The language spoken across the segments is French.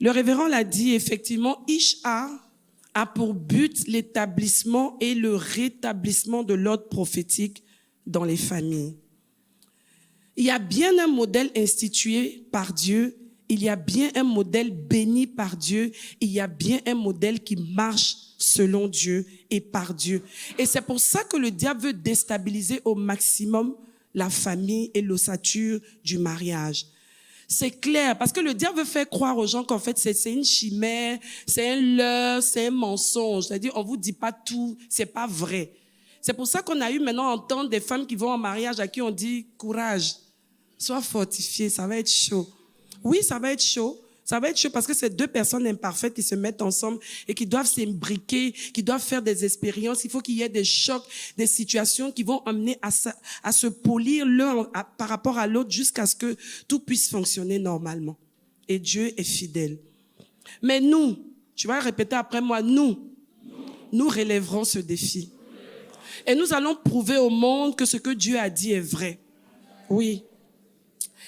Le révérend l'a dit, effectivement, Ishar a pour but l'établissement et le rétablissement de l'ordre prophétique dans les familles. Il y a bien un modèle institué par Dieu, il y a bien un modèle béni par Dieu, il y a bien un modèle qui marche selon Dieu et par Dieu. Et c'est pour ça que le diable veut déstabiliser au maximum la famille et l'ossature du mariage. C'est clair, parce que le diable veut faire croire aux gens qu'en fait c'est une chimère, c'est un leurre, c'est un mensonge. C'est-à-dire on vous dit pas tout, c'est pas vrai. C'est pour ça qu'on a eu maintenant à entendre des femmes qui vont en mariage à qui on dit courage, sois fortifié, ça va être chaud. Oui, ça va être chaud. Ça va être chaud parce que c'est deux personnes imparfaites qui se mettent ensemble et qui doivent s'imbriquer, qui doivent faire des expériences. Il faut qu'il y ait des chocs, des situations qui vont amener à se polir l'un par rapport à l'autre jusqu'à ce que tout puisse fonctionner normalement. Et Dieu est fidèle. Mais nous, tu vas répéter après moi, nous relèverons ce défi. Et nous allons prouver au monde que ce que Dieu a dit est vrai. Oui.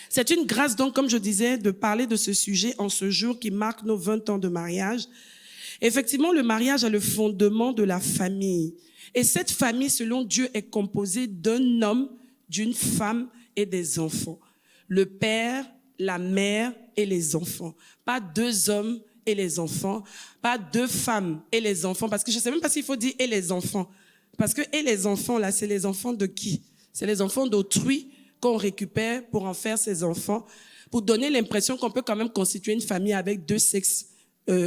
C'est une grâce donc, comme je disais, de parler de ce sujet en ce jour qui marque nos 20 ans de mariage. Effectivement, le mariage est le fondement de la famille. Et cette famille, selon Dieu, est composée d'un homme, d'une femme et des enfants. Le père, la mère et les enfants. Pas deux hommes et les enfants, pas deux femmes et les enfants, parce que je ne sais même pas s'il faut dire et les enfants. Parce que et les enfants, là, c'est les enfants de qui? C'est les enfants d'autrui qu'on récupère pour en faire ses enfants, pour donner l'impression qu'on peut quand même constituer une famille avec deux sexes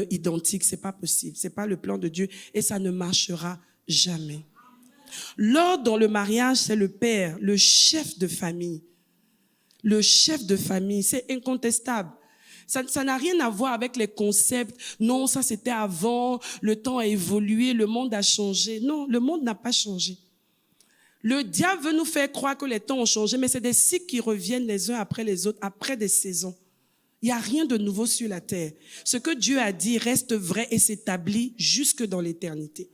identiques. C'est pas possible, c'est pas le plan de Dieu et ça ne marchera jamais. L'ordre dans le mariage, c'est le père, le chef de famille. Le chef de famille, c'est incontestable. Ça n'a rien à voir avec les concepts. Non, ça c'était avant, le temps a évolué, le monde a changé. Non, le monde n'a pas changé. Le diable veut nous faire croire que les temps ont changé, mais c'est des cycles qui reviennent les uns après les autres, après des saisons. Il n'y a rien de nouveau sur la terre. Ce que Dieu a dit reste vrai et s'établit jusque dans l'éternité.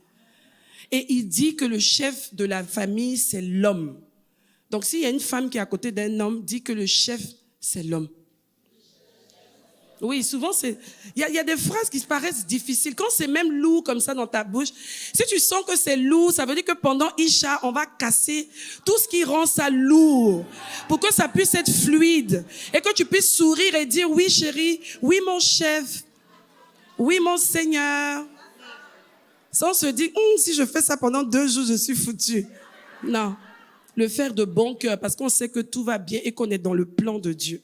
Et il dit que le chef de la famille, c'est l'homme. Donc s'il y a une femme qui est à côté d'un homme, dit que le chef, c'est l'homme. Oui, souvent, il y a des phrases qui paraissent difficiles. Quand c'est même lourd comme ça dans ta bouche, si tu sens que c'est lourd, ça veut dire que pendant Isha, on va casser tout ce qui rend ça lourd pour que ça puisse être fluide et que tu puisses sourire et dire oui chérie, oui mon chef, oui mon Seigneur. Sans se dire, si je fais ça pendant 2 jours, je suis foutu. Non, le faire de bon cœur parce qu'on sait que tout va bien et qu'on est dans le plan de Dieu.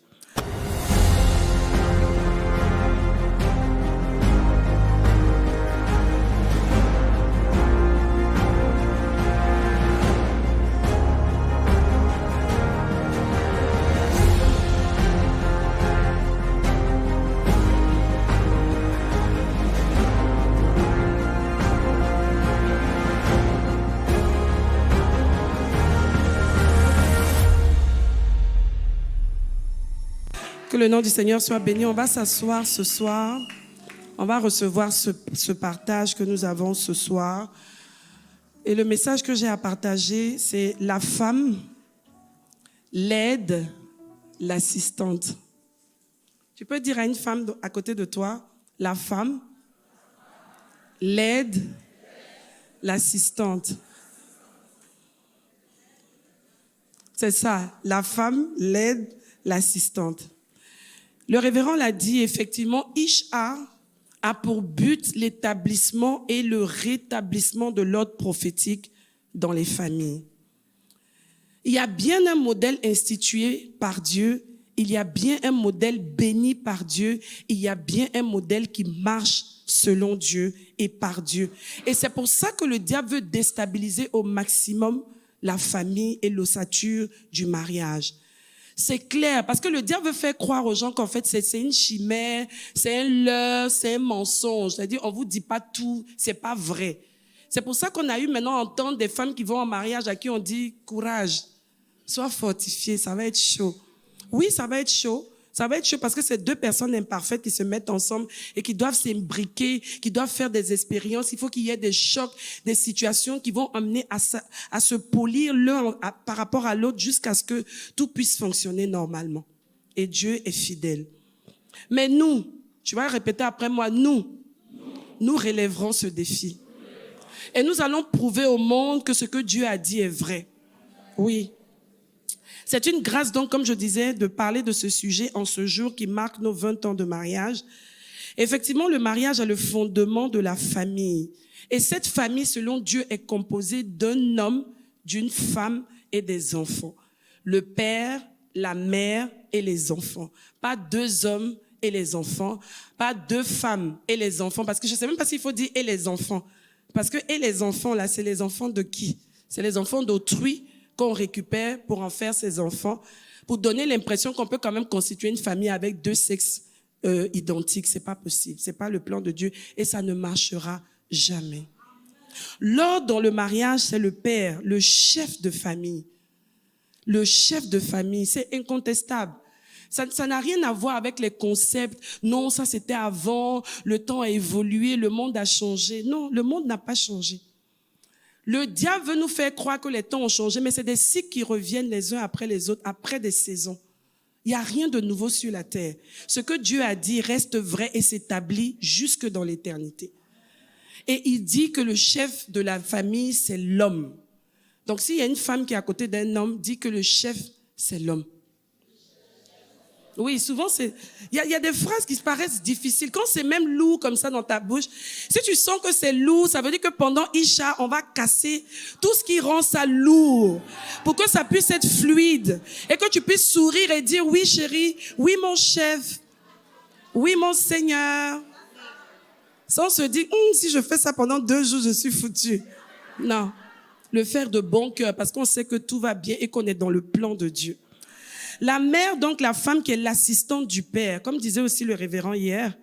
Que le nom du Seigneur soit béni. On va s'asseoir ce soir. On va recevoir ce partage que nous avons ce soir. Et le message que j'ai à partager, c'est la femme, l'aide, l'assistante. Tu peux dire à une femme à côté de toi, la femme, l'aide, l'assistante. C'est ça, la femme, l'aide, l'assistante. Le révérend l'a dit, effectivement, Ishar a pour but l'établissement et le rétablissement de l'ordre prophétique dans les familles. Il y a bien un modèle institué par Dieu, il y a bien un modèle béni par Dieu, il y a bien un modèle qui marche selon Dieu et par Dieu. Et c'est pour ça que le diable veut déstabiliser au maximum la famille et l'ossature du mariage. C'est clair, parce que le diable veut faire croire aux gens qu'en fait c'est une chimère, c'est un leurre, c'est un mensonge. C'est-à-dire on vous dit pas tout, c'est pas vrai. C'est pour ça qu'on a eu maintenant à entendre des femmes qui vont en mariage à qui on dit courage, sois fortifié, ça va être chaud. Oui, ça va être chaud. Ça va être chaud parce que c'est deux personnes imparfaites qui se mettent ensemble et qui doivent s'imbriquer, qui doivent faire des expériences. Il faut qu'il y ait des chocs, des situations qui vont amener à se polir l'un par rapport à l'autre jusqu'à ce que tout puisse fonctionner normalement. Et Dieu est fidèle. Mais nous, Tu vas répéter après moi, nous relèverons ce défi. Et nous allons prouver au monde que ce que Dieu a dit est vrai. Oui. C'est une grâce donc, comme je disais, de parler de ce sujet en ce jour qui marque nos 20 ans de mariage. Effectivement, le mariage est le fondement de la famille. Et cette famille, selon Dieu, est composée d'un homme, d'une femme et des enfants. Le père, la mère et les enfants. Pas deux hommes et les enfants, pas deux femmes et les enfants, parce que je ne sais même pas s'il faut dire et les enfants. Parce que et les enfants, là, c'est les enfants de qui? C'est les enfants d'autrui qu'on récupère pour en faire ses enfants, pour donner l'impression qu'on peut quand même constituer une famille avec deux sexes identiques. C'est pas possible, c'est pas le plan de Dieu et ça ne marchera jamais. L'ordre dans le mariage, c'est le père, le chef de famille. Le chef de famille, c'est incontestable. Ça n'a rien à voir avec les concepts. Non, ça c'était avant, le temps a évolué, le monde a changé. Non, le monde n'a pas changé. Le diable veut nous faire croire que les temps ont changé, mais c'est des cycles qui reviennent les uns après les autres, après des saisons. Il n'y a rien de nouveau sur la terre. Ce que Dieu a dit reste vrai et s'établit jusque dans l'éternité. Et il dit que le chef de la famille, c'est l'homme. Donc s'il y a une femme qui est à côté d'un homme, dit que le chef, c'est l'homme. Oui, souvent, il y a des phrases qui paraissent difficiles. Quand c'est même lourd comme ça dans ta bouche, si tu sens que c'est lourd, ça veut dire que pendant Isha, on va casser tout ce qui rend ça lourd pour que ça puisse être fluide et que tu puisses sourire et dire oui chérie, oui mon chef, oui mon Seigneur. Sans se dire, si je fais ça pendant 2 jours, je suis foutu. Non, le faire de bon cœur parce qu'on sait que tout va bien et qu'on est dans le plan de Dieu. La mère, donc la femme qui est l'assistante du père, comme disait aussi le révérend hier,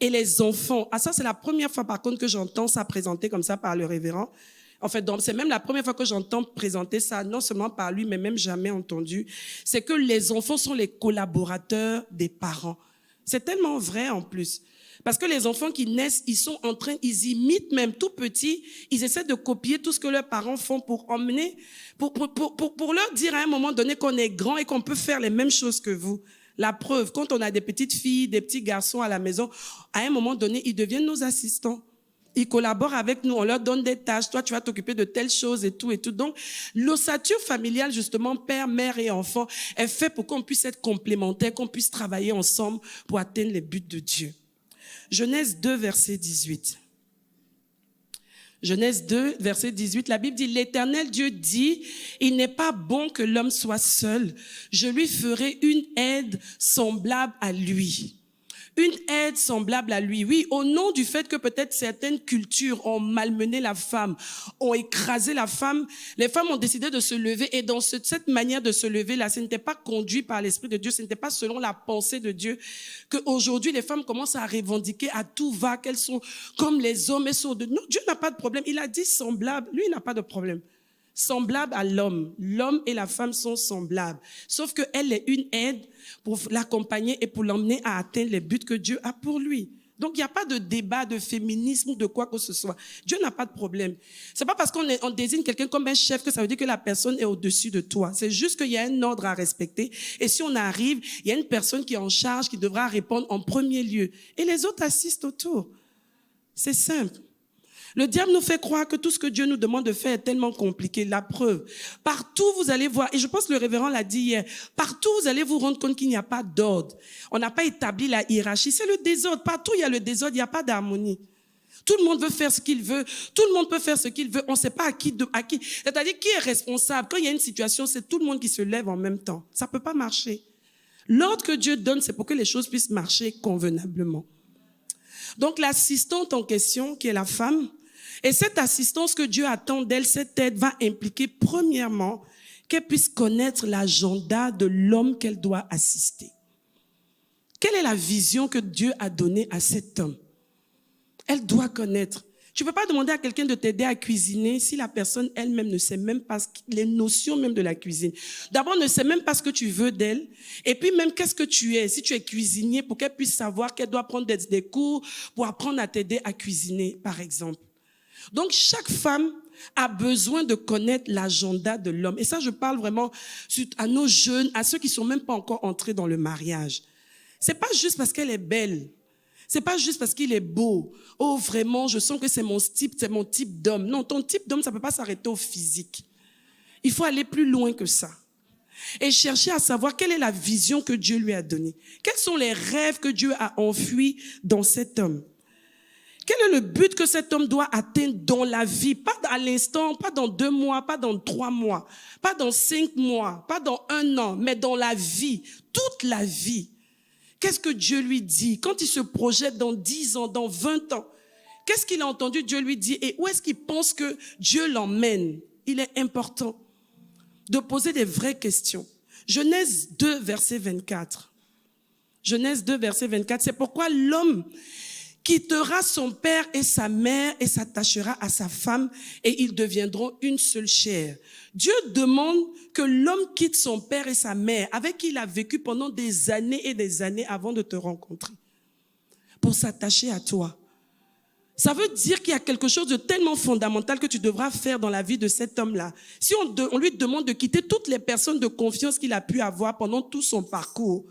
et les enfants. Ah ça, c'est la première fois par contre que j'entends ça présenté comme ça par le révérend. En fait, c'est même la première fois que j'entends présenter ça, non seulement par lui, mais même jamais entendu. C'est que les enfants sont les collaborateurs des parents. C'est tellement vrai en plus. Parce que les enfants qui naissent, ils imitent même tout petits, ils essaient de copier tout ce que leurs parents font pour emmener, pour leur dire à un moment donné qu'on est grand et qu'on peut faire les mêmes choses que vous. La preuve, quand on a des petites filles, des petits garçons à la maison, à un moment donné, ils deviennent nos assistants. Ils collaborent avec nous, on leur donne des tâches. Toi, tu vas t'occuper de telles choses et tout et tout. Donc, l'ossature familiale, justement, père, mère et enfant, est fait pour qu'on puisse être complémentaires, qu'on puisse travailler ensemble pour atteindre les buts de Dieu. Genèse 2, verset 18. Genèse 2, verset 18, la Bible dit, l'Éternel Dieu dit, il n'est pas bon que l'homme soit seul. Je lui ferai une aide semblable à lui. Une aide semblable à lui. Oui, au nom du fait que peut-être certaines cultures ont malmené la femme, ont écrasé la femme, les femmes ont décidé de se lever et dans cette manière de se lever là, ce n'était pas conduit par l'Esprit de Dieu, ce n'était pas selon la pensée de Dieu qu'aujourd'hui les femmes commencent à revendiquer à tout va qu'elles sont comme les hommes et sont de... Non, Dieu n'a pas de problème. Il a dit semblable. Lui, il n'a pas de problème. Semblable à l'homme. L'homme et la femme sont semblables. Sauf qu'elle est une aide pour l'accompagner et pour l'emmener à atteindre les buts que Dieu a pour lui. Donc, il n'y a pas de débat de féminisme ou de quoi que ce soit. Dieu n'a pas de problème. C'est pas parce qu'on désigne quelqu'un comme un chef que ça veut dire que la personne est au-dessus de toi. C'est juste qu'il y a un ordre à respecter. Et si on arrive, il y a une personne qui est en charge, qui devra répondre en premier lieu. Et les autres assistent autour. C'est simple. Le diable nous fait croire que tout ce que Dieu nous demande de faire est tellement compliqué. La preuve, partout vous allez voir, et je pense que le révérend l'a dit hier, partout vous allez vous rendre compte qu'il n'y a pas d'ordre. On n'a pas établi la hiérarchie, c'est le désordre. Partout il y a le désordre, il n'y a pas d'harmonie. Tout le monde veut faire ce qu'il veut, tout le monde peut faire ce qu'il veut, on ne sait pas à qui. C'est-à-dire qui est responsable. Quand il y a une situation, c'est tout le monde qui se lève en même temps. Ça ne peut pas marcher. L'ordre que Dieu donne, c'est pour que les choses puissent marcher convenablement. Donc l'assistante en question, qui est la femme, et cette assistance que Dieu attend d'elle, cette aide va impliquer premièrement qu'elle puisse connaître l'agenda de l'homme qu'elle doit assister. Quelle est la vision que Dieu a donnée à cet homme? Elle doit connaître. Tu ne peux pas demander à quelqu'un de t'aider à cuisiner si la personne elle-même ne sait même pas les notions même de la cuisine. D'abord, ne sait même pas ce que tu veux d'elle. Et puis même, qu'est-ce que tu es? Si tu es cuisinier, pour qu'elle puisse savoir qu'elle doit prendre des cours pour apprendre à t'aider à cuisiner, par exemple. Donc, chaque femme a besoin de connaître l'agenda de l'homme. Et ça, je parle vraiment à nos jeunes, à ceux qui sont même pas encore entrés dans le mariage. C'est pas juste parce qu'elle est belle. C'est pas juste parce qu'il est beau. Oh, vraiment, je sens que c'est mon type d'homme. Non, ton type d'homme, ça peut pas s'arrêter au physique. Il faut aller plus loin que ça. Et chercher à savoir quelle est la vision que Dieu lui a donnée. Quels sont les rêves que Dieu a enfuis dans cet homme? Quel est le but que cet homme doit atteindre dans la vie? Pas à l'instant, pas dans 2 mois, pas dans 3 mois, pas dans 5 mois, pas dans 1 an, mais dans la vie, toute la vie. Qu'est-ce que Dieu lui dit? Quand il se projette dans 10 ans, dans 20 ans, qu'est-ce qu'il a entendu Dieu lui dire et où est-ce qu'il pense que Dieu l'emmène? Il est important de poser des vraies questions. Genèse 2, verset 24. Genèse 2, verset 24. C'est pourquoi l'homme quittera son père et sa mère et s'attachera à sa femme et ils deviendront une seule chair. Dieu demande que l'homme quitte son père et sa mère avec qui il a vécu pendant des années et des années avant de te rencontrer pour s'attacher à toi. Ça veut dire qu'il y a quelque chose de tellement fondamental que tu devras faire dans la vie de cet homme-là. Si on lui demande de quitter toutes les personnes de confiance qu'il a pu avoir pendant tout son parcours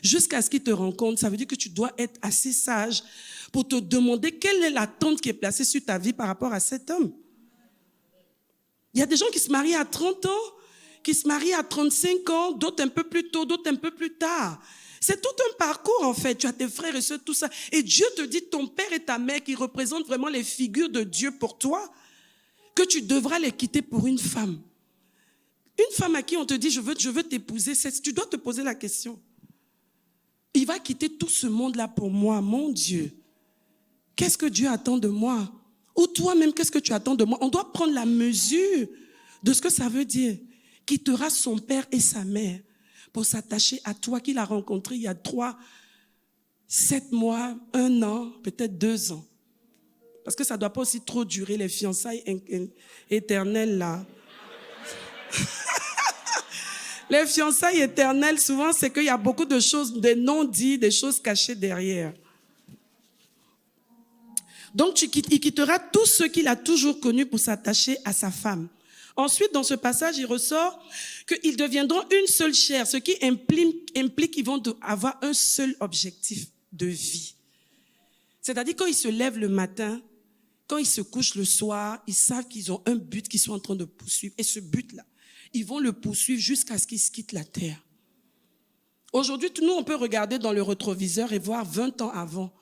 jusqu'à ce qu'il te rencontre, ça veut dire que tu dois être assez sage pour te demander quelle est l'attente qui est placée sur ta vie par rapport à cet homme. Il y a des gens qui se marient à 30 ans, qui se marient à 35 ans, d'autres un peu plus tôt, d'autres un peu plus tard. C'est tout un parcours en fait. Tu as tes frères et sœurs, tout ça. Et Dieu te dit, ton père et ta mère qui représentent vraiment les figures de Dieu pour toi, que tu devras les quitter pour une femme. Une femme à qui on te dit, je veux t'épouser, tu dois te poser la question. Il va quitter tout ce monde-là pour moi, mon Dieu. Qu'est-ce que Dieu attend de moi? Ou toi-même, qu'est-ce que tu attends de moi? On doit prendre la mesure de ce que ça veut dire. Quittera son père et sa mère pour s'attacher à toi qu'il a rencontré il y a 3, 7 mois, 1 an, peut-être 2 ans. Parce que ça ne doit pas aussi trop durer, les fiançailles éternelles là. Les fiançailles éternelles, souvent, c'est qu'il y a beaucoup de choses, des non-dits, des choses cachées derrière. Donc, il quittera tous ceux qu'il a toujours connus pour s'attacher à sa femme. Ensuite, dans ce passage, il ressort qu'ils deviendront une seule chair, ce qui implique qu'ils vont avoir un seul objectif de vie. C'est-à-dire, quand ils se lèvent le matin, quand ils se couchent le soir, ils savent qu'ils ont un but qu'ils sont en train de poursuivre. Et ce but-là, ils vont le poursuivre jusqu'à ce qu'ils quittent la terre. Aujourd'hui, nous, on peut regarder dans le rétroviseur et voir 20 ans avant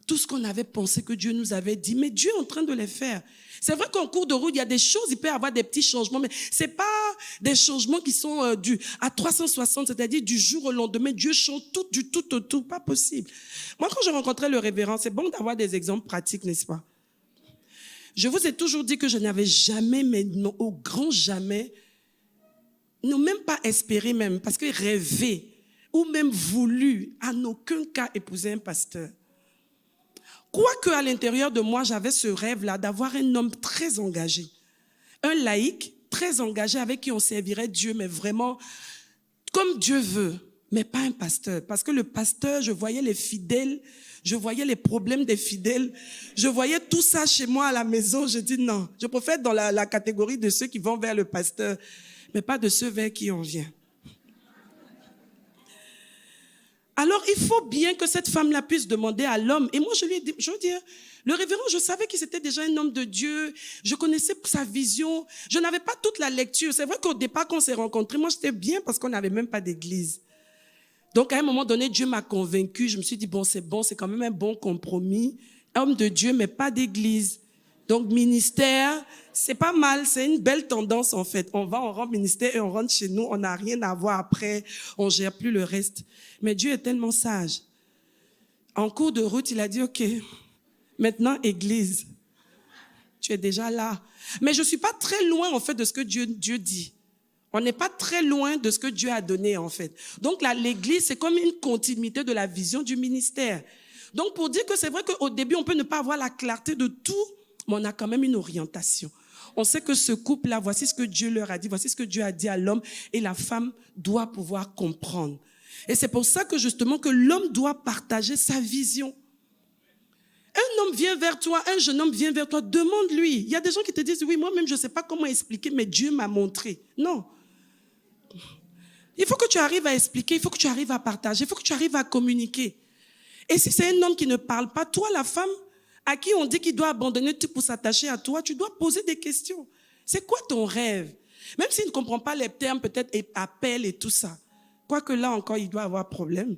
tout ce qu'on avait pensé que Dieu nous avait dit, mais Dieu est en train de les faire. C'est vrai qu'en cours de route, il y a des choses, il peut y avoir des petits changements, mais ce n'est pas des changements qui sont dus à 360, c'est-à-dire du jour au lendemain, Dieu change tout, du tout au tout, pas possible. Moi, quand je rencontrais le révérend, c'est bon d'avoir des exemples pratiques, n'est-ce pas? Je vous ai toujours dit que je n'avais jamais, mais non, au grand jamais, non, même pas espéré même, parce que rêvé, ou même voulu, en aucun cas épouser un pasteur. Quoique à l'intérieur de moi, j'avais ce rêve-là d'avoir un homme très engagé, un laïc très engagé avec qui on servirait Dieu, mais vraiment comme Dieu veut, mais pas un pasteur. Parce que le pasteur, je voyais les fidèles, je voyais les problèmes des fidèles, je voyais tout ça chez moi à la maison. Je dis non, je préfère être dans la catégorie de ceux qui vont vers le pasteur, mais pas de ceux vers qui on vient. Alors, il faut bien que cette femme-là puisse demander à l'homme. Et moi, je lui ai dit, je veux dire, le révérend, je savais qu'il était déjà un homme de Dieu. Je connaissais sa vision. Je n'avais pas toute la lecture. C'est vrai qu'au départ, quand on s'est rencontrés, moi, j'étais bien parce qu'on n'avait même pas d'église. Donc, à un moment donné, Dieu m'a convaincu. Je me suis dit, bon, c'est quand même un bon compromis. Homme de Dieu, mais pas d'église. Donc, ministère, c'est pas mal, c'est une belle tendance en fait. On rentre ministère et on rentre chez nous, on n'a rien à voir après, on gère plus le reste. Mais Dieu est tellement sage. En cours de route, il a dit, ok, maintenant église, tu es déjà là. Mais je suis pas très loin en fait de ce que Dieu dit. On n'est pas très loin de ce que Dieu a donné en fait. Donc là, l'église, c'est comme une continuité de la vision du ministère. Donc pour dire que c'est vrai qu'au début, on peut ne pas avoir la clarté de tout, mais on a quand même une orientation. On sait que ce couple-là, voici ce que Dieu leur a dit, voici ce que Dieu a dit à l'homme, et la femme doit pouvoir comprendre. Et c'est pour ça que justement que l'homme doit partager sa vision. Un homme vient vers toi, un jeune homme vient vers toi, demande-lui. Il y a des gens qui te disent, oui, moi-même je ne sais pas comment expliquer, mais Dieu m'a montré. Non. Il faut que tu arrives à expliquer, il faut que tu arrives à partager, il faut que tu arrives à communiquer. Et si c'est un homme qui ne parle pas, toi, la femme, à qui on dit qu'il doit abandonner tout pour s'attacher à toi, tu dois poser des questions. C'est quoi ton rêve? Même s'il ne comprend pas les termes, peut-être appel et tout ça. Quoique là encore, il doit avoir problème.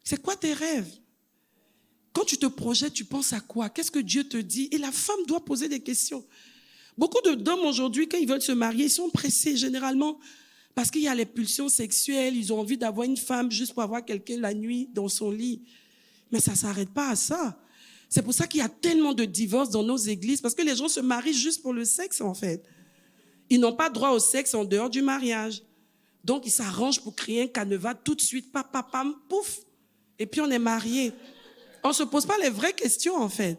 C'est quoi tes rêves? Quand tu te projettes, tu penses à quoi? Qu'est-ce que Dieu te dit? Et la femme doit poser des questions. Beaucoup d'hommes aujourd'hui, quand ils veulent se marier, ils sont pressés généralement parce qu'il y a les pulsions sexuelles, ils ont envie d'avoir une femme juste pour avoir quelqu'un la nuit dans son lit. Mais ça ne s'arrête pas à ça. C'est pour ça qu'il y a tellement de divorces dans nos églises, parce que les gens se marient juste pour le sexe en fait. Ils n'ont pas droit au sexe en dehors du mariage. Donc ils s'arrangent pour créer un canevas tout de suite, pam, pouf, et puis on est mariés. On ne se pose pas les vraies questions en fait.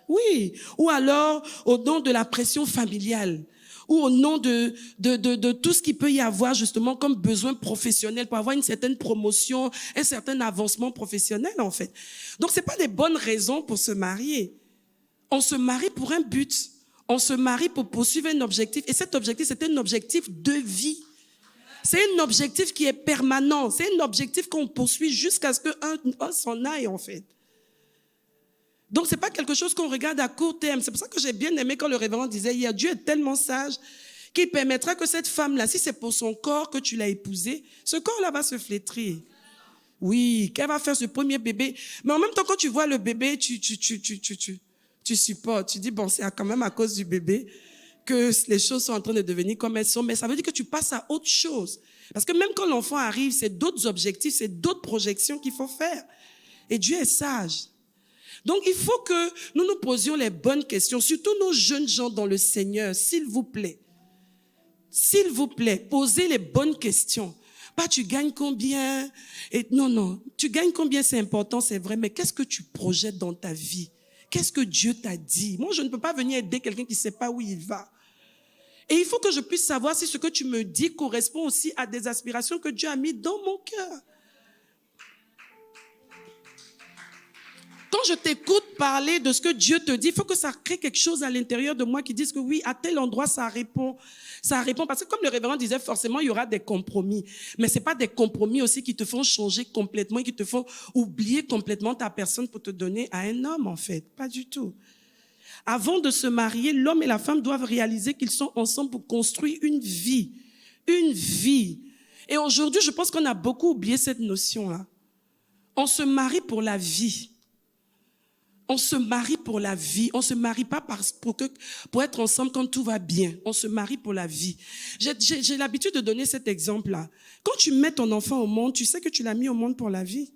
Oui, ou alors au nom de la pression familiale, ou au nom de tout ce qu'il peut y avoir justement comme besoin professionnel pour avoir une certaine promotion, un certain avancement professionnel en fait. Donc c'est pas des bonnes raisons pour se marier. On se marie pour un but. On se marie pour poursuivre un objectif. Et cet objectif, c'est un objectif de vie. C'est un objectif qui est permanent. C'est un objectif qu'on poursuit jusqu'à ce qu'un s'en aille en fait. Donc, ce n'est pas quelque chose qu'on regarde à court terme. C'est pour ça que j'ai bien aimé quand le révérend disait hier, Dieu est tellement sage qu'il permettra que cette femme-là, si c'est pour son corps que tu l'as épousée, ce corps-là va se flétrir. Oui, qu'elle va faire ce premier bébé. Mais en même temps, quand tu vois le bébé, tu supportes. Tu dis, bon, c'est quand même à cause du bébé que les choses sont en train de devenir comme elles sont. Mais ça veut dire que tu passes à autre chose. Parce que même quand l'enfant arrive, c'est d'autres objectifs, c'est d'autres projections qu'il faut faire. Et Dieu est sage. Donc, il faut que nous nous posions les bonnes questions, surtout nos jeunes gens dans le Seigneur, s'il vous plaît. S'il vous plaît, posez les bonnes questions. Pas tu gagnes combien? Et non, tu gagnes combien, c'est important, c'est vrai, mais qu'est-ce que tu projettes dans ta vie? Qu'est-ce que Dieu t'a dit? Moi, je ne peux pas venir aider quelqu'un qui ne sait pas où il va. Et il faut que je puisse savoir si ce que tu me dis correspond aussi à des aspirations que Dieu a mis dans mon cœur. Quand je t'écoute parler de ce que Dieu te dit, il faut que ça crée quelque chose à l'intérieur de moi qui dise que oui, à tel endroit, ça répond. Ça répond parce que comme le révérend disait, forcément, il y aura des compromis. Mais ce n'est pas des compromis aussi qui te font changer complètement et qui te font oublier complètement ta personne pour te donner à un homme, en fait. Pas du tout. Avant de se marier, l'homme et la femme doivent réaliser qu'ils sont ensemble pour construire une vie. Une vie. Et aujourd'hui, je pense qu'on a beaucoup oublié cette notion-là. On se marie pour la vie. On se marie pour la vie. On ne se marie pas pour être ensemble quand tout va bien. On se marie pour la vie. J'ai l'habitude de donner cet exemple-là. Quand tu mets ton enfant au monde, tu sais que tu l'as mis au monde pour la vie.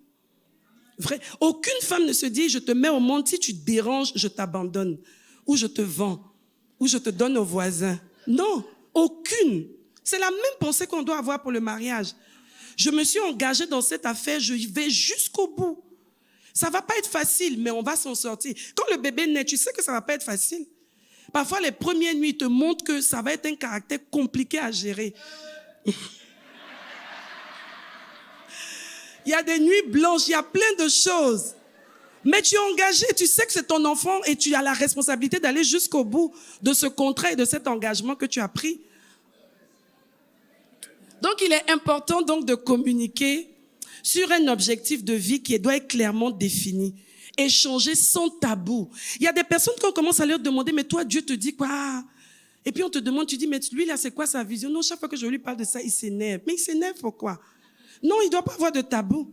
Vrai. Aucune femme ne se dit, je te mets au monde, si tu te déranges, je t'abandonne. Ou je te vends. Ou je te donne aux voisins. Non, aucune. C'est la même pensée qu'on doit avoir pour le mariage. Je me suis engagée dans cette affaire, je vais jusqu'au bout. Ça ne va pas être facile, mais on va s'en sortir. Quand le bébé naît, tu sais que ça ne va pas être facile. Parfois, les premières nuits te montrent que ça va être un caractère compliqué à gérer. Il y a des nuits blanches, il y a plein de choses. Mais tu es engagé, tu sais que c'est ton enfant et tu as la responsabilité d'aller jusqu'au bout de ce contrat et de cet engagement que tu as pris. Donc, il est important donc de communiquer sur un objectif de vie qui doit être clairement défini. Échanger sans tabou. Il y a des personnes qui commencent à leur demander, mais toi, Dieu te dit quoi? Et puis on te demande, tu dis, mais lui là, c'est quoi sa vision? Non, chaque fois que je lui parle de ça, il s'énerve. Mais il s'énerve pourquoi? Non, il ne doit pas avoir de tabou.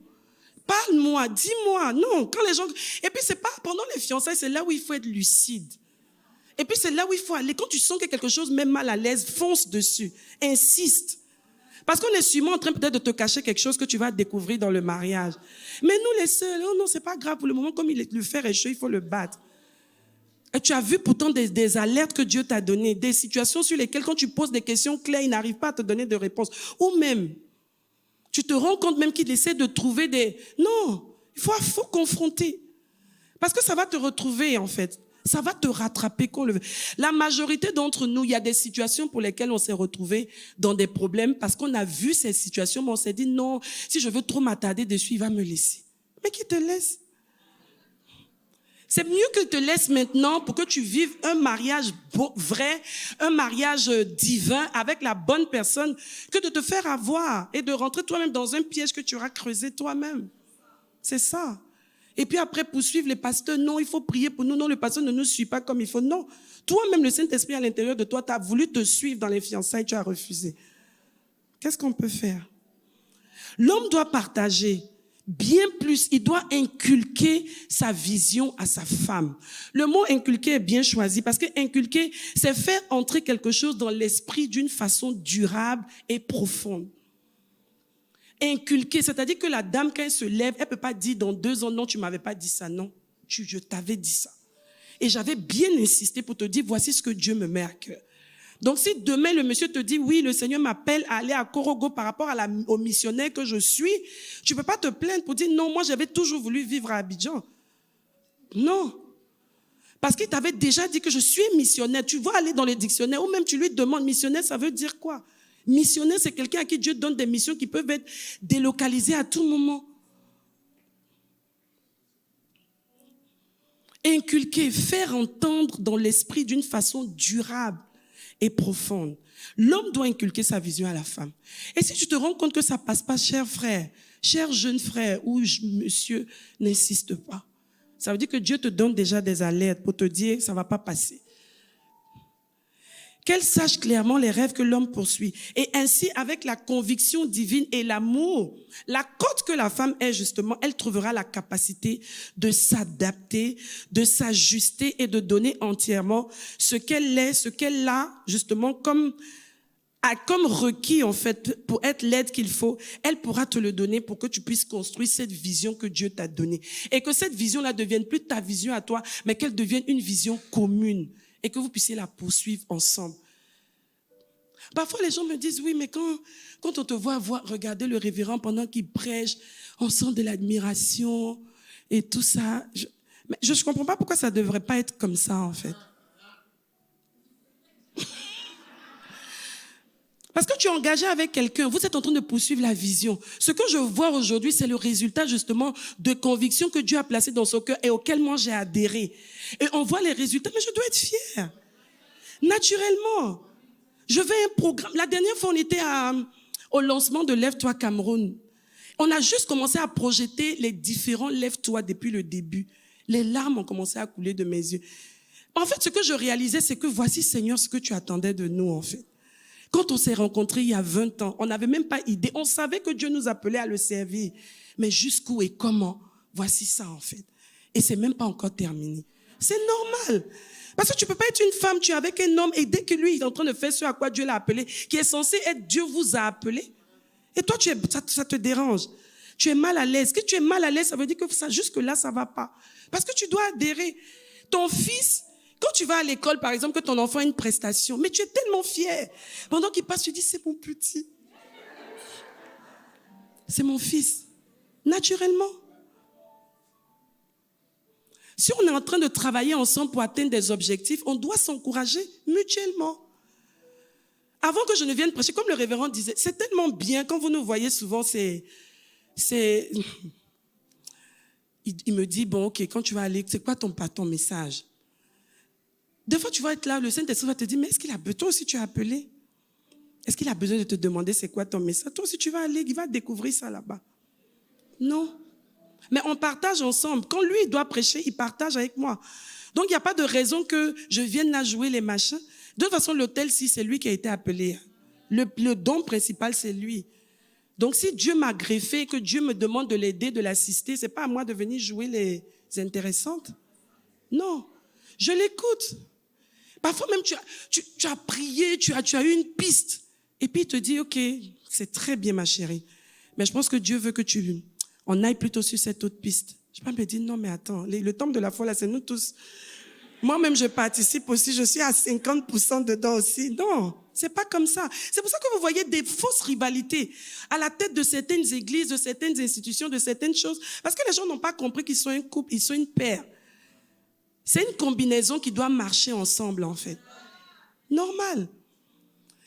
Parle-moi, dis-moi. Non, quand les gens... Et puis c'est pas pendant les fiançailles, c'est là où il faut être lucide. Et puis c'est là où il faut aller. Quand tu sens que quelque chose met mal à l'aise, fonce dessus. Insiste. Parce qu'on est sûrement en train peut-être de te cacher quelque chose que tu vas découvrir dans le mariage. Mais nous les seuls, oh non, c'est pas grave pour le moment, comme le fer est chaud, il faut le battre. Et tu as vu pourtant des alertes que Dieu t'a données, des situations sur lesquelles quand tu poses des questions claires, il n'arrive pas à te donner de réponse. Ou même, tu te rends compte même qu'il essaie de trouver des... Non, il faut confronter. Parce que ça va te retrouver en fait. Ça va te rattraper qu'on le veut. La majorité d'entre nous, il y a des situations pour lesquelles on s'est retrouvé dans des problèmes parce qu'on a vu ces situations, mais on s'est dit non, si je veux trop m'attarder dessus, il va me laisser. Mais qui te laisse? C'est mieux qu'il te laisse maintenant pour que tu vives un mariage vrai, un mariage divin avec la bonne personne que de te faire avoir et de rentrer toi-même dans un piège que tu auras creusé toi-même. C'est ça. Et puis après, poursuivre les pasteurs. Non, il faut prier pour nous. Non, le pasteur ne nous suit pas comme il faut. Non. Toi-même, le Saint-Esprit à l'intérieur de toi, tu as voulu te suivre dans les fiançailles, tu as refusé. Qu'est-ce qu'on peut faire? L'homme doit partager bien plus. Il doit inculquer sa vision à sa femme. Le mot inculquer est bien choisi parce que inculquer, c'est faire entrer quelque chose dans l'esprit d'une façon durable et profonde. Inculquer, c'est-à-dire que la dame, quand elle se lève, elle ne peut pas dire dans 2 ans, non, tu ne m'avais pas dit ça, non, je t'avais dit ça. Et j'avais bien insisté pour te dire, voici ce que Dieu me met à cœur. Donc si demain le monsieur te dit, oui, le Seigneur m'appelle à aller à Korogo par rapport au missionnaire que je suis, tu ne peux pas te plaindre pour dire, non, moi j'avais toujours voulu vivre à Abidjan. Non. Parce qu'il t'avait déjà dit que je suis missionnaire. Tu vas aller dans les dictionnaires ou même tu lui demandes, missionnaire, ça veut dire quoi? Missionnaire, c'est quelqu'un à qui Dieu donne des missions qui peuvent être délocalisées à tout moment. Inculquer, faire entendre dans l'esprit d'une façon durable et profonde. L'homme doit inculquer sa vision à la femme. Et si tu te rends compte que ça passe pas, cher frère, cher jeune frère ou monsieur, n'insiste pas. Ça veut dire que Dieu te donne déjà des alertes pour te dire ça va pas passer. Qu'elle sache clairement les rêves que l'homme poursuit. Et ainsi, avec la conviction divine et l'amour, la cote que la femme est justement, elle trouvera la capacité de s'adapter, de s'ajuster et de donner entièrement ce qu'elle est, ce qu'elle a justement comme requis en fait pour être l'aide qu'il faut. Elle pourra te le donner pour que tu puisses construire cette vision que Dieu t'a donnée. Et que cette vision-là devienne plus ta vision à toi, mais qu'elle devienne une vision commune. Et que vous puissiez la poursuivre ensemble. Parfois, les gens me disent, oui, mais quand on te voit regarder le révérend pendant qu'il prêche, on sent de l'admiration et tout ça. Je ne comprends pas pourquoi ça ne devrait pas être comme ça, en fait. Parce que tu es engagé avec quelqu'un, vous êtes en train de poursuivre la vision. Ce que je vois aujourd'hui, c'est le résultat justement de convictions que Dieu a placées dans son cœur et auxquelles moi j'ai adhéré. Et on voit les résultats, mais je dois être fière. Naturellement. Je veux un programme. La dernière fois, on était au lancement de Lève-toi Cameroun. On a juste commencé à projeter les différents Lève-toi depuis le début. Les larmes ont commencé à couler de mes yeux. En fait, ce que je réalisais, c'est que voici, Seigneur, ce que tu attendais de nous, en fait. Quand on s'est rencontrés il y a 20 ans, on n'avait même pas idée. On savait que Dieu nous appelait à le servir. Mais jusqu'où et comment? Voici ça, en fait. Et c'est même pas encore terminé. C'est normal. Parce que tu peux pas être une femme, tu es avec un homme, et dès que lui est en train de faire ce à quoi Dieu l'a appelé, qui est censé être Dieu vous a appelé, et toi, ça te dérange. Tu es mal à l'aise. Si tu es mal à l'aise, ça veut dire que jusque-là, ça va pas. Parce que tu dois adhérer. Ton fils, quand tu vas à l'école, par exemple, que ton enfant a une prestation, mais tu es tellement fier. Pendant qu'il passe, tu dis, c'est mon petit. C'est mon fils. Naturellement. Si on est en train de travailler ensemble pour atteindre des objectifs, on doit s'encourager mutuellement. Avant que je ne vienne prêcher, comme le révérend disait, c'est tellement bien, quand vous nous voyez souvent, il me dit, bon, ok, quand tu vas aller, c'est quoi ton message? Des fois, tu vas être là, le Saint-Esprit va te dire, mais est-ce qu'il a besoin, toi aussi tu as appelé? Est-ce qu'il a besoin de te demander c'est quoi ton message? Toi aussi tu vas aller, il va découvrir ça là-bas. Non. Mais on partage ensemble. Quand lui, il doit prêcher, il partage avec moi. Donc, il n'y a pas de raison que je vienne là jouer les machins. De toute façon, l'autel-ci, c'est lui qui a été appelé. Le don principal, c'est lui. Donc, si Dieu m'a greffé, que Dieu me demande de l'aider, de l'assister, c'est pas à moi de venir jouer les intéressantes. Non. Je l'écoute. Parfois même, tu as prié, tu as eu une piste. Et puis, il te dit, ok, c'est très bien, ma chérie. Mais je pense que Dieu veut que on aille plutôt sur cette autre piste. Je peux me dire, non, mais attends, le temple de la foi, là, c'est nous tous. Moi-même, je participe aussi, je suis à 50% dedans aussi. Non, c'est pas comme ça. C'est pour ça que vous voyez des fausses rivalités à la tête de certaines églises, de certaines institutions, de certaines choses. Parce que les gens n'ont pas compris qu'ils sont un couple, ils sont une paire. C'est une combinaison qui doit marcher ensemble, en fait. Normal.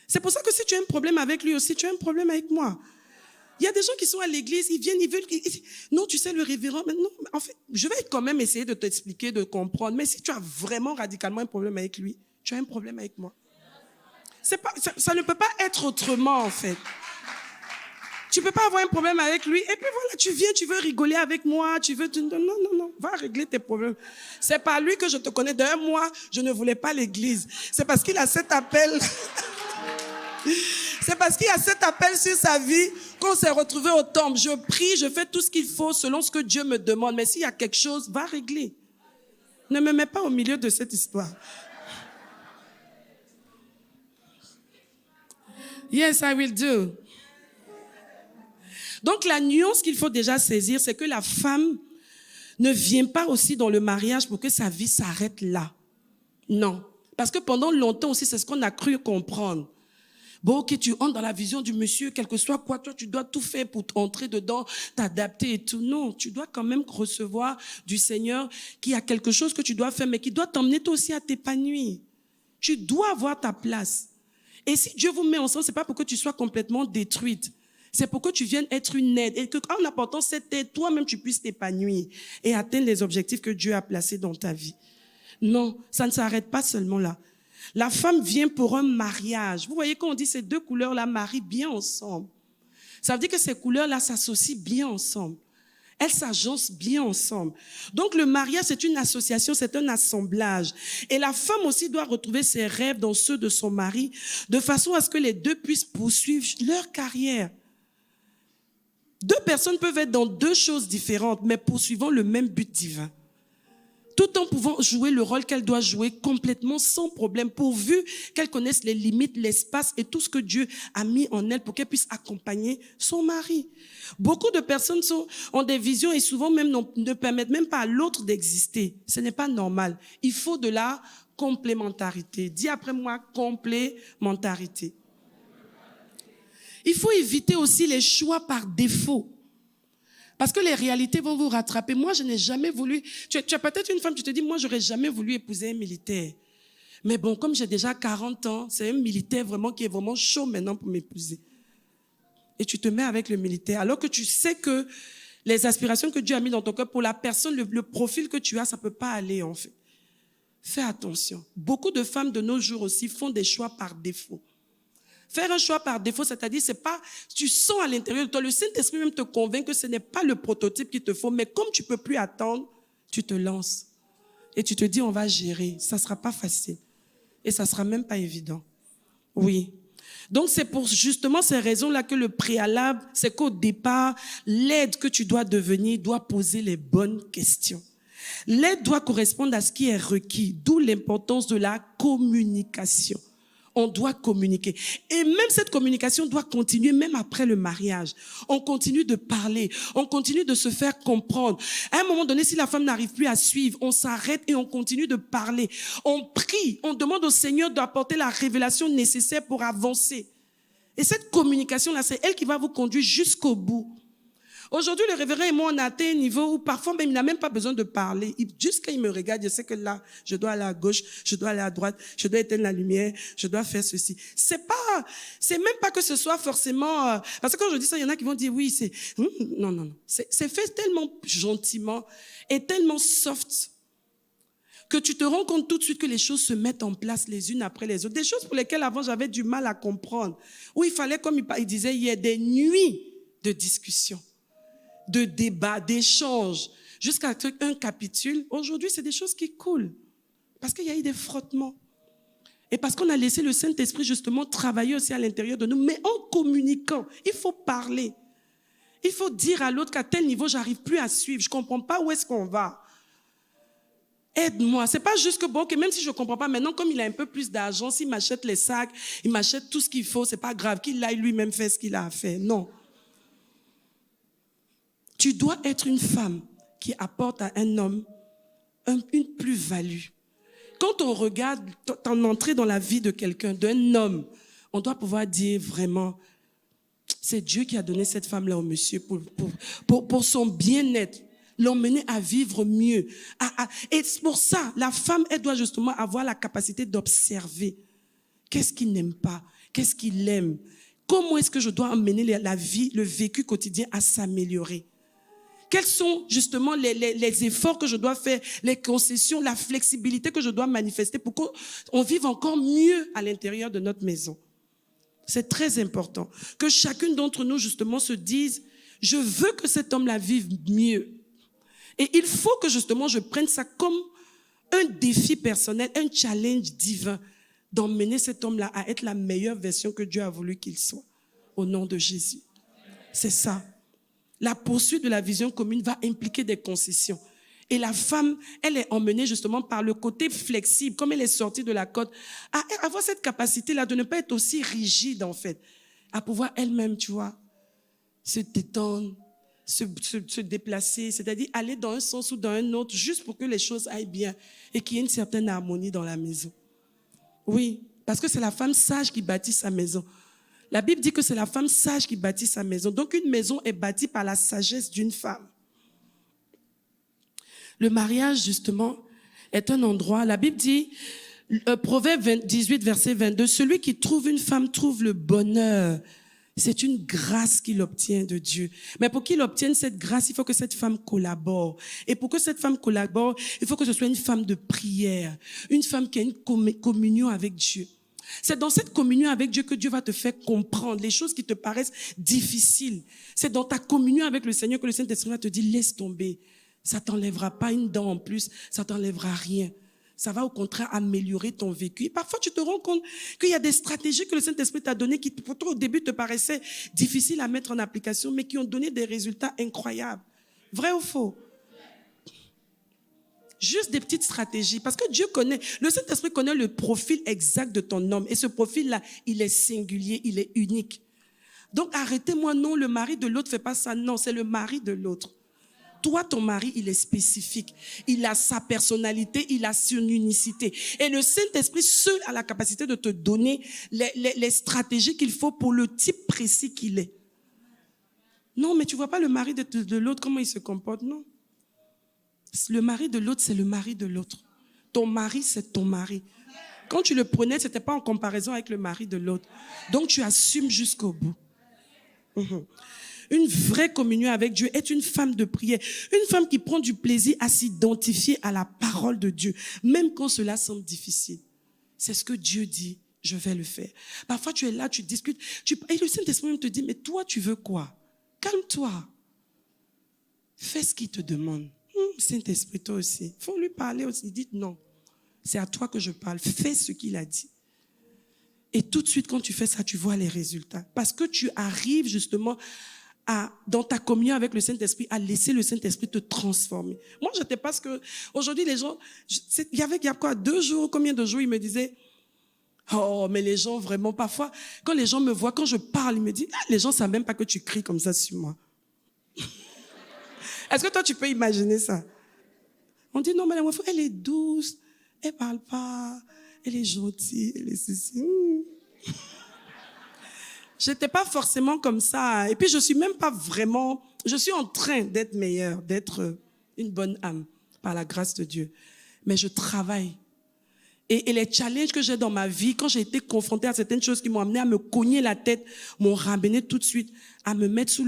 C'est pour ça que si tu as un problème avec lui aussi, tu as un problème avec moi. Il y a des gens qui sont à l'église, ils viennent, ils veulent... Non, tu sais, le révérend... Mais non, en fait, je vais quand même essayer de t'expliquer, de comprendre. Mais si tu as vraiment radicalement un problème avec lui, tu as un problème avec moi. Ça ne peut pas être autrement, en fait. Tu peux pas avoir un problème avec lui. Et puis voilà, tu viens, tu veux rigoler avec moi, non, va régler tes problèmes. C'est pas lui que je te connais. D'un mois, je ne voulais pas l'église. C'est parce qu'il a cet appel. C'est parce qu'il y a cet appel sur sa vie qu'on s'est retrouvé au temple. Je prie, je fais tout ce qu'il faut selon ce que Dieu me demande. Mais s'il y a quelque chose, va régler. Ne me mets pas au milieu de cette histoire. Yes, I will do. Donc la nuance qu'il faut déjà saisir, c'est que la femme ne vient pas aussi dans le mariage pour que sa vie s'arrête là. Non. Parce que pendant longtemps aussi, c'est ce qu'on a cru comprendre. Bon, ok, tu entres dans la vision du monsieur, quel que soit quoi, toi, tu dois tout faire pour entrer dedans, t'adapter et tout. Non, tu dois quand même recevoir du Seigneur qu'il y a quelque chose que tu dois faire, mais qui doit t'emmener toi aussi à t'épanouir. Tu dois avoir ta place. Et si Dieu vous met ensemble, c'est pas pour que tu sois complètement détruite. C'est pour que tu viennes être une aide et qu'en apportant cette aide, toi-même, tu puisses t'épanouir et atteindre les objectifs que Dieu a placés dans ta vie. Non, ça ne s'arrête pas seulement là. La femme vient pour un mariage. Vous voyez quand on dit ces deux couleurs-là marient bien ensemble. Ça veut dire que ces couleurs-là s'associent bien ensemble. Elles s'agencent bien ensemble. Donc le mariage, c'est une association, c'est un assemblage. Et la femme aussi doit retrouver ses rêves dans ceux de son mari, de façon à ce que les deux puissent poursuivre leur carrière. Deux personnes peuvent être dans deux choses différentes, mais poursuivant le même but divin. Tout en pouvant jouer le rôle qu'elle doit jouer complètement sans problème, pourvu qu'elle connaisse les limites, l'espace et tout ce que Dieu a mis en elle pour qu'elle puisse accompagner son mari. Beaucoup de personnes ont des visions et souvent même ne permettent même pas à l'autre d'exister. Ce n'est pas normal. Il faut de la complémentarité. Dis après moi, complémentarité. Il faut éviter aussi les choix par défaut. Parce que les réalités vont vous rattraper. Moi, je n'ai jamais voulu... Tu as peut-être une femme, tu te dis, moi, j'aurais jamais voulu épouser un militaire. Mais bon, comme j'ai déjà 40 ans, c'est un militaire vraiment qui est vraiment chaud maintenant pour m'épouser. Et tu te mets avec le militaire, alors que tu sais que les aspirations que Dieu a mis dans ton cœur, pour la personne, le profil que tu as, ça peut pas aller, en fait. Fais attention. Beaucoup de femmes de nos jours aussi font des choix par défaut. Faire un choix par défaut, c'est-à-dire, c'est pas, tu sens à l'intérieur de toi, le Saint-Esprit même te convainc que ce n'est pas le prototype qu'il te faut, mais comme tu peux plus attendre, tu te lances. Et tu te dis, on va gérer. Ça sera pas facile. Et ça sera même pas évident. Oui. Donc, c'est pour justement ces raisons-là que le préalable, c'est qu'au départ, l'aide que tu dois devenir doit poser les bonnes questions. L'aide doit correspondre à ce qui est requis, d'où l'importance de la communication. On doit communiquer. Et même cette communication doit continuer même après le mariage. On continue de parler. On continue de se faire comprendre. À un moment donné, si la femme n'arrive plus à suivre, on s'arrête et on continue de parler. On prie. On demande au Seigneur d'apporter la révélation nécessaire pour avancer. Et cette communication-là, c'est elle qui va vous conduire jusqu'au bout. Aujourd'hui, le révérend et moi, on a atteint un niveau où parfois même, il n'a même pas besoin de parler. Juste quand il me regarde, je sais que là, je dois aller à gauche, je dois aller à droite, je dois éteindre la lumière, je dois faire ceci. C'est même pas que ce soit forcément, parce que quand je dis ça, il y en a qui vont dire oui, non. C'est fait tellement gentiment et tellement soft que tu te rends compte tout de suite que les choses se mettent en place les unes après les autres. Des choses pour lesquelles avant j'avais du mal à comprendre. Où il fallait, comme il disait, il y a des nuits de discussion, de débat, d'échange, jusqu'à un capitule. Aujourd'hui, c'est des choses qui coulent. Parce qu'il y a eu des frottements. Et parce qu'on a laissé le Saint-Esprit justement travailler aussi à l'intérieur de nous. Mais en communiquant, il faut parler. Il faut dire à l'autre qu'à tel niveau, j'arrive plus à suivre. Je comprends pas où est-ce qu'on va. Aide-moi. C'est pas juste que bon, que même si je comprends pas maintenant, comme il a un peu plus d'argent, s'il m'achète les sacs, il m'achète tout ce qu'il faut, c'est pas grave, qu'il aille lui-même faire ce qu'il a à faire. Non. Tu dois être une femme qui apporte à un homme une plus-value. Quand on regarde ton entrée dans la vie de quelqu'un, d'un homme, on doit pouvoir dire vraiment, c'est Dieu qui a donné cette femme-là au monsieur pour son bien-être, l'emmener à vivre mieux. Et pour ça, la femme, elle doit justement avoir la capacité d'observer. Qu'est-ce qu'il n'aime pas? Qu'est-ce qu'il aime? Comment est-ce que je dois emmener la vie, le vécu quotidien à s'améliorer? Quels sont justement les efforts que je dois faire, les concessions, la flexibilité que je dois manifester pour qu'on vive encore mieux à l'intérieur de notre maison? C'est très important que chacune d'entre nous, justement, se dise, je veux que cet homme-là vive mieux. Et il faut que, justement, je prenne ça comme un défi personnel, un challenge divin d'emmener cet homme-là à être la meilleure version que Dieu a voulu qu'il soit. Au nom de Jésus. C'est ça. La poursuite de la vision commune va impliquer des concessions. Et la femme, elle est emmenée justement par le côté flexible, comme elle est sortie de la côte, à avoir cette capacité-là de ne pas être aussi rigide, en fait, à pouvoir elle-même, tu vois, se détendre, se déplacer, c'est-à-dire aller dans un sens ou dans un autre, juste pour que les choses aillent bien et qu'il y ait une certaine harmonie dans la maison. Oui, parce que c'est la femme sage qui bâtit sa maison. La Bible dit que c'est la femme sage qui bâtit sa maison. Donc une maison est bâtie par la sagesse d'une femme. Le mariage, justement, est un endroit, la Bible dit, Proverbe 18, verset 22, celui qui trouve une femme trouve le bonheur. C'est une grâce qu'il obtient de Dieu. Mais pour qu'il obtienne cette grâce, il faut que cette femme collabore. Et pour que cette femme collabore, il faut que ce soit une femme de prière, une femme qui a une communion avec Dieu. C'est dans cette communion avec Dieu que Dieu va te faire comprendre les choses qui te paraissent difficiles. C'est dans ta communion avec le Seigneur que le Saint-Esprit va te dire, laisse tomber. Ça t'enlèvera pas une dent en plus, ça t'enlèvera rien. Ça va au contraire améliorer ton vécu. Et parfois, tu te rends compte qu'il y a des stratégies que le Saint-Esprit t'a données qui, pour toi, au début, te paraissaient difficiles à mettre en application, mais qui ont donné des résultats incroyables. Vrai ou faux? Juste des petites stratégies. Parce que Dieu connaît, le Saint-Esprit connaît le profil exact de ton homme. Et ce profil-là, il est singulier, il est unique. Donc, arrêtez-moi, non, le mari de l'autre ne fait pas ça. Non, c'est le mari de l'autre. Toi, ton mari, il est spécifique. Il a sa personnalité, il a son unicité. Et le Saint-Esprit seul a la capacité de te donner les stratégies qu'il faut pour le type précis qu'il est. Non, mais tu vois pas le mari de l'autre, comment il se comporte, non. Le mari de l'autre, c'est le mari de l'autre. Ton mari, c'est ton mari. Quand tu le prenais, c'était pas en comparaison avec le mari de l'autre. Donc, tu assumes jusqu'au bout. Une vraie communion avec Dieu est une femme de prière. Une femme qui prend du plaisir à s'identifier à la parole de Dieu, même quand cela semble difficile. C'est ce que Dieu dit, je vais le faire. Parfois, tu es là, tu discutes, et le Saint-Esprit te dit, mais toi, tu veux quoi? Calme-toi. Fais ce qu'il te demande. Saint-Esprit, toi aussi. Il faut lui parler aussi. Dites non. C'est à toi que je parle. Fais ce qu'il a dit. Et tout de suite, quand tu fais ça, tu vois les résultats. Parce que tu arrives justement dans ta communion avec le Saint-Esprit, à laisser le Saint-Esprit te transformer. Moi, je ne sais pas ce que... Aujourd'hui, les gens... Il y a quoi, 2 jours, combien de jours, ils me disaient... Oh, mais les gens, vraiment, parfois, quand les gens me voient, quand je parle, ils me disent, les gens ne savent même pas que tu cries comme ça sur moi. Est-ce que toi, tu peux imaginer ça? On dit, non, mais la wife, elle est douce, elle ne parle pas, elle est gentille, elle est ceci. Je n'étais pas forcément comme ça. Et puis, je suis même pas vraiment... Je suis en train d'être meilleure, d'être une bonne âme, par la grâce de Dieu. Mais je travaille. Et les challenges que j'ai dans ma vie, quand j'ai été confrontée à certaines choses qui m'ont amené à me cogner la tête, m'ont ramené tout de suite à me mettre sous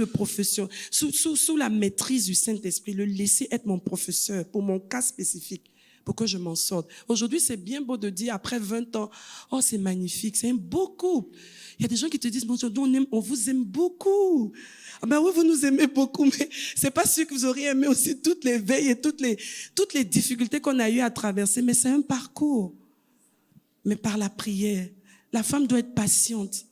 sous la maîtrise du Saint-Esprit, le laisser être mon professeur pour mon cas spécifique, pour que je m'en sorte. Aujourd'hui, c'est bien beau de dire, après 20 ans, oh, c'est magnifique, c'est un beau couple. Il y a des gens qui te disent, bon, on vous aime beaucoup. Ah ben oui, vous nous aimez beaucoup, mais c'est pas sûr que vous auriez aimé aussi toutes les veilles et toutes les difficultés qu'on a eues à traverser, mais c'est un parcours. Mais par la prière, la femme doit être patiente.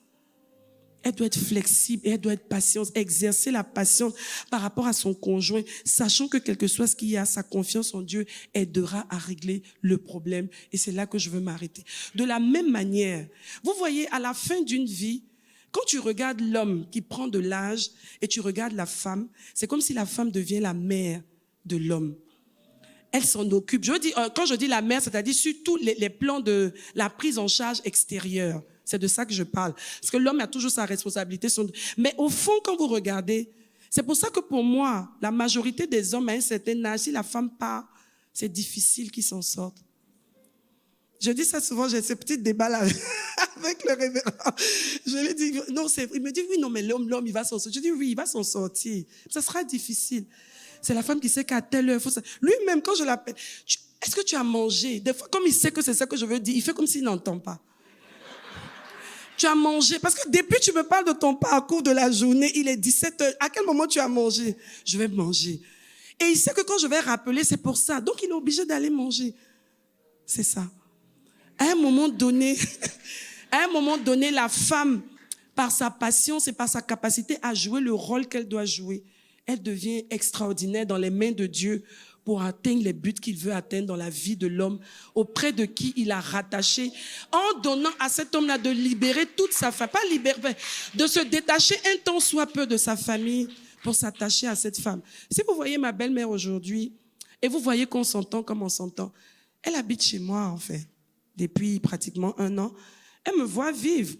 Elle doit être flexible et elle doit être patiente, exercer la patience par rapport à son conjoint, sachant que quel que soit ce qu'il y a, sa confiance en Dieu aidera à régler le problème. Et c'est là que je veux m'arrêter. De la même manière, vous voyez, à la fin d'une vie, quand tu regardes l'homme qui prend de l'âge et tu regardes la femme, c'est comme si la femme devient la mère de l'homme. Elle s'en occupe. Quand je dis la mère, c'est-à-dire sur tous les plans de la prise en charge extérieure. C'est de ça que je parle. Parce que l'homme a toujours sa responsabilité. Mais au fond, quand vous regardez, c'est pour ça que pour moi, la majorité des hommes à un certain âge, si la femme part, c'est difficile qu'ils s'en sortent. Je dis ça souvent, j'ai ce petit débat là avec le révérend. Je lui dis, non, il me dit, oui, non, mais l'homme, il va s'en sortir. Je dis, oui, il va s'en sortir. Ça sera difficile. C'est la femme qui sait qu'à telle heure, lui-même, quand je l'appelle, est-ce que tu as mangé? Des fois, comme il sait que c'est ça que je veux dire, il fait comme s'il n'entend pas. Tu as mangé. Parce que depuis tu me parles de ton parcours de la journée, il est 17h. À quel moment tu as mangé? Je vais manger. Et il sait que quand je vais rappeler, c'est pour ça. Donc il est obligé d'aller manger. C'est ça. À un moment donné, la femme, par sa patience et par sa capacité à jouer le rôle qu'elle doit jouer, elle devient extraordinaire dans les mains de Dieu pour atteindre les buts qu'il veut atteindre dans la vie de l'homme, auprès de qui il a rattaché, en donnant à cet homme-là de libérer toute sa famille, pas libérer, de se détacher un temps soit peu de sa famille pour s'attacher à cette femme. Si vous voyez ma belle-mère aujourd'hui, et vous voyez qu'on s'entend comme on s'entend, elle habite chez moi en fait, depuis pratiquement 1 an. Elle me voit vivre.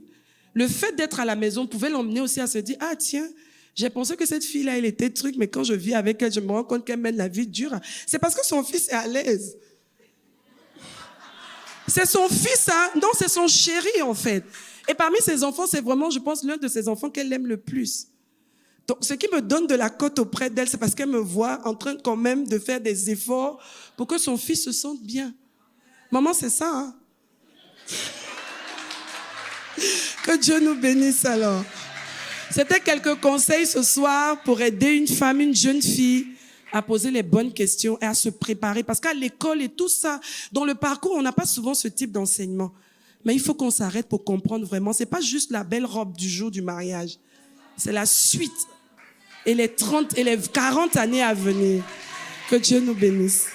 Le fait d'être à la maison pouvait l'emmener aussi à se dire, ah tiens, j'ai pensé que cette fille-là, elle était truc, mais quand je vis avec elle, je me rends compte qu'elle mène la vie dure. C'est parce que son fils est à l'aise. C'est son fils, hein? Non, c'est son chéri, en fait. Et parmi ses enfants, c'est vraiment, je pense, l'un de ses enfants qu'elle aime le plus. Donc, ce qui me donne de la cote auprès d'elle, c'est parce qu'elle me voit en train quand même de faire des efforts pour que son fils se sente bien. Maman, c'est ça, hein? Que Dieu nous bénisse alors. C'était quelques conseils ce soir pour aider une femme, une jeune fille à poser les bonnes questions et à se préparer. Parce qu'à l'école et tout ça, dans le parcours, on n'a pas souvent ce type d'enseignement. Mais il faut qu'on s'arrête pour comprendre vraiment. C'est pas juste la belle robe du jour du mariage. C'est la suite et les 30 et les 40 années à venir. Que Dieu nous bénisse.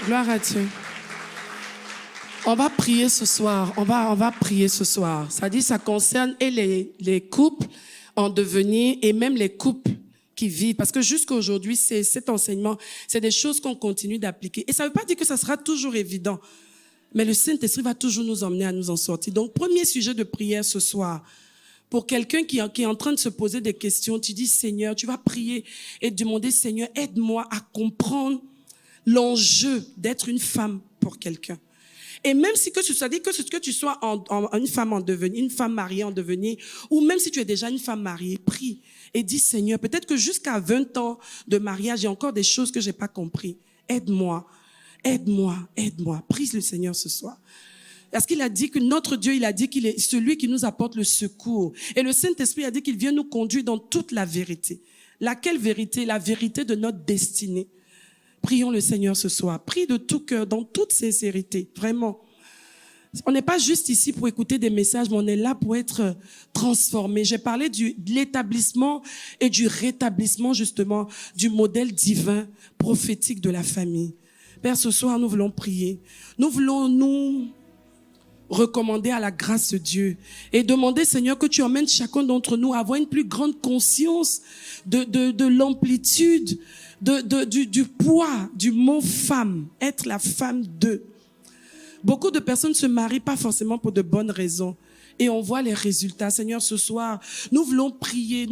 Gloire à Dieu. On va prier ce soir. On va prier ce soir. Ça dit, ça concerne et les couples en devenir et même les couples qui vivent. Parce que jusqu'à aujourd'hui, cet enseignement, c'est des choses qu'on continue d'appliquer. Et ça ne veut pas dire que ça sera toujours évident. Mais le Saint-Esprit va toujours nous emmener à nous en sortir. Donc, premier sujet de prière ce soir. Pour quelqu'un qui est en train de se poser des questions, tu dis, Seigneur, tu vas prier et demander, Seigneur, aide-moi à comprendre l'enjeu d'être une femme pour quelqu'un. Et même si que tu sois une femme en devenir, une femme mariée en devenir, ou même si tu es déjà une femme mariée, prie et dis, Seigneur, peut-être que jusqu'à 20 ans de mariage, il y a encore des choses que j'ai pas compris. Aide-moi, aide-moi, aide-moi. Prie le Seigneur ce soir. Parce qu'il a dit que notre Dieu, il a dit qu'il est celui qui nous apporte le secours. Et le Saint-Esprit a dit qu'il vient nous conduire dans toute la vérité. Laquelle vérité? La vérité de notre destinée. Prions le Seigneur ce soir. Prie de tout cœur, dans toute sincérité, vraiment. On n'est pas juste ici pour écouter des messages, mais on est là pour être transformé. J'ai parlé de l'établissement et du rétablissement, justement, du modèle divin, prophétique de la famille. Père, ce soir, nous voulons prier. Nous voulons nous recommander à la grâce de Dieu et demander, Seigneur, que tu emmènes chacun d'entre nous à avoir une plus grande conscience de l'amplitude, du poids du mot femme, être la femme de. Beaucoup de personnes se marient pas forcément pour de bonnes raisons. Et on voit les résultats. Seigneur, ce soir, nous voulons prier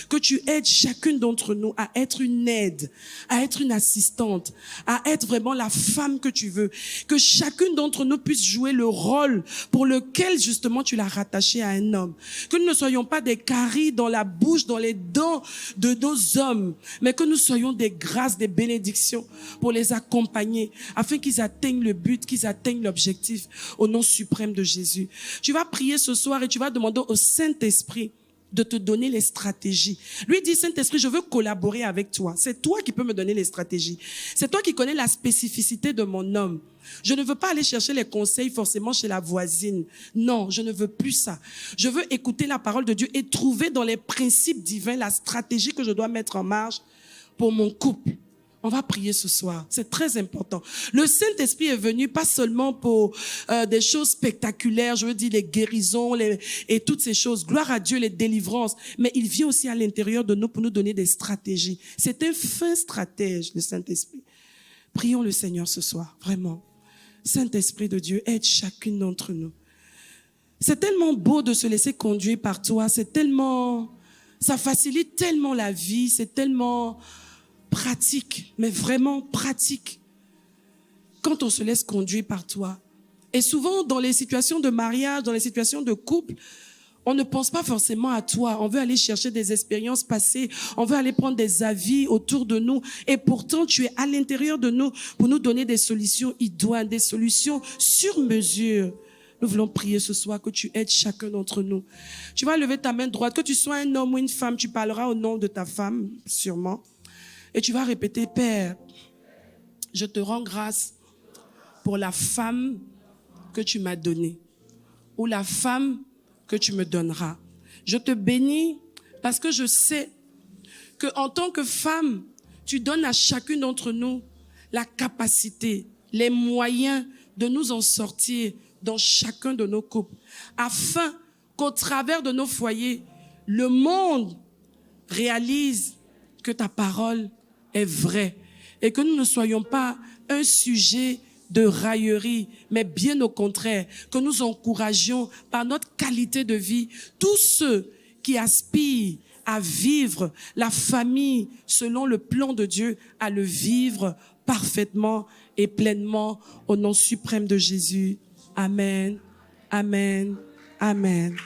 que tu aides chacune d'entre nous à être une aide, à être une assistante, à être vraiment la femme que tu veux. Que chacune d'entre nous puisse jouer le rôle pour lequel, justement, tu l'as rattaché à un homme. Que nous ne soyons pas des caries dans la bouche, dans les dents de nos hommes, mais que nous soyons des grâces, des bénédictions pour les accompagner, afin qu'ils atteignent le but, qu'ils atteignent l'objectif au nom suprême de Jésus. Tu vas prier ce soir et tu vas demander au Saint-Esprit de te donner les stratégies. Lui dit, Saint-Esprit, je veux collaborer avec toi. C'est toi qui peux me donner les stratégies. C'est toi qui connais la spécificité de mon homme. Je ne veux pas aller chercher les conseils forcément chez la voisine. Non, je ne veux plus ça. Je veux écouter la parole de Dieu et trouver dans les principes divins la stratégie que je dois mettre en marche pour mon couple. On va prier ce soir. C'est très important. Le Saint-Esprit est venu pas seulement pour des choses spectaculaires, je veux dire les guérisons et toutes ces choses. Gloire à Dieu, les délivrances. Mais il vient aussi à l'intérieur de nous pour nous donner des stratégies. C'est un fin stratège, le Saint-Esprit. Prions le Seigneur ce soir, vraiment. Saint-Esprit de Dieu, aide chacune d'entre nous. C'est tellement beau de se laisser conduire par toi. Ça facilite tellement la vie. C'est tellement pratique, mais vraiment pratique, quand on se laisse conduire par toi. Et souvent, dans les situations de mariage, dans les situations de couple, On ne pense pas forcément à toi. On veut aller chercher des expériences passées. On veut aller prendre des avis autour de nous. Et pourtant, tu es à l'intérieur de nous pour nous donner des solutions idoines, des solutions sur mesure. Nous voulons prier ce soir que tu aides chacun d'entre nous. Tu vas lever ta main droite. Que tu sois un homme ou une femme, tu parleras au nom de ta femme, sûrement. Et tu vas répéter, Père, je te rends grâce pour la femme que tu m'as donnée. Ou la femme que tu me donneras. Je te bénis parce que je sais que en tant que femme, tu donnes à chacune d'entre nous la capacité, les moyens de nous en sortir dans chacun de nos couples, afin qu'au travers de nos foyers, le monde réalise que ta parole est vraie et que nous ne soyons pas un sujet de raillerie, mais bien au contraire, que nous encouragions par notre qualité de vie tous ceux qui aspirent à vivre la famille selon le plan de Dieu, à le vivre parfaitement et pleinement au nom suprême de Jésus. Amen, amen, amen.